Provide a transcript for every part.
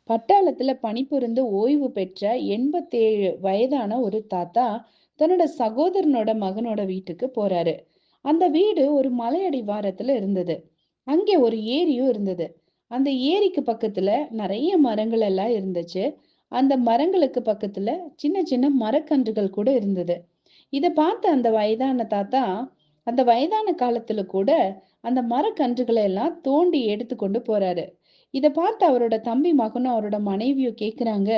பட்டாளத்துல பணிபுரிந்து ஓய்வு பெற்ற 87 வயதான ஒரு தாத்தா தன்னோட சகோதரனோட மகனோட வீட்டுக்கு போறாரு. அந்த வீடு ஒரு மலையடிவாரத்துல இருந்தது. அங்கே ஒரு ஏரியும் இருந்தது. அந்த ஏரிக்கு பக்கத்துல நிறைய மரங்கள் எல்லாம் இருந்துச்சு. அந்த மரங்களுக்கு பக்கத்துல சின்ன சின்ன மரக்கன்றுகள் கூட இருந்தது. இத பார்த்த அந்த வயதான தாத்தா, அந்த வயதான காலத்துல கூட அந்த மரக்கன்றுகளை எல்லாம் தோண்டி எடுத்துக்கொண்டு போறாரு. இத பார்த்து அவரோட தம்பி மகனும் அவரோட மனைவியும் கேக்குறாங்க,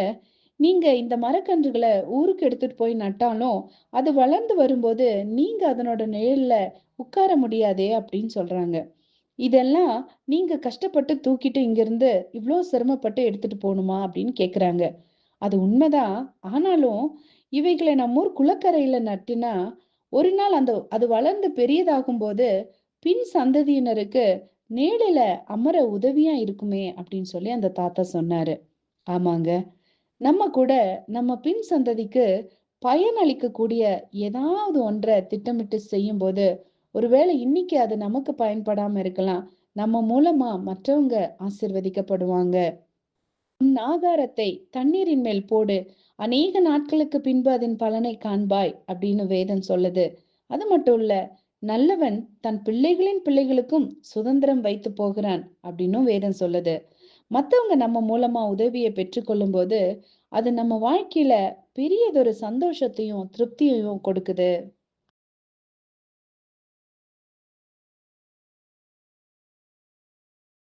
நீங்க இந்த மரக்கன்றுகளை ஊருக்கு எடுத்துட்டு போய் நட்டாலும் அது வளர்ந்து வரும்போது நீங்க அதனோட நிழல்ல உட்கார முடியாதே அப்படின்னு சொல்றாங்க. இதெல்லாம் நீங்க கஷ்டப்பட்டு தூக்கிட்டு இங்கிருந்து இவ்ளோ சிரமப்பட்டு எடுத்துட்டு போணுமா அப்படின்னு கேக்குறாங்க. அது உண்மைதான். ஆனாலும் இவைகளை நம்ம ஊர் குளக்கரையில நட்டுனா, ஒரு நாள் அது வளர்ந்து பெரியதாகும்போது, பின் சந்ததியினருக்கு நிழலில அமர உதவியா இருக்குமே அப்படின்னு சொல்லி அந்த தாத்தா சொன்னாரு. ஆமாங்க. நம்ம கூட நம்ம பின் சந்ததிக்கு பயனளிக்கக்கூடிய ஏதாவது ஒன்ற திட்டமிட்டு செய்யும்போது, ஒருவேளை இன்னைக்கு அது நமக்கு பயன்படாம இருக்கலாம். நம்ம மூலமா மற்றவங்க ஆசீர்வதிக்கப்படுவாங்க. உன் ஆகாரத்தை தண்ணீரின் மேல் போடு. அநேக நாட்களுக்கு பின்பு அதன் பலனை காண்பாய் அப்படின்னு வேதம் சொல்லுது. அது மட்டும் இல்ல, நல்லவன் தன் பிள்ளைகளின் பிள்ளைகளுக்கும் சுதந்திரம் வைத்து போகிறான் அப்படின்னும் வேதம் சொல்லுது. மத்தவங்க நம்ம மூலமா உதவியை பெற்றுக்கொள்ளும் போது, அது நம்ம வாழ்க்கையில பெரியதொரு சந்தோஷத்தையும், திருப்தியையும் கொடுக்குது.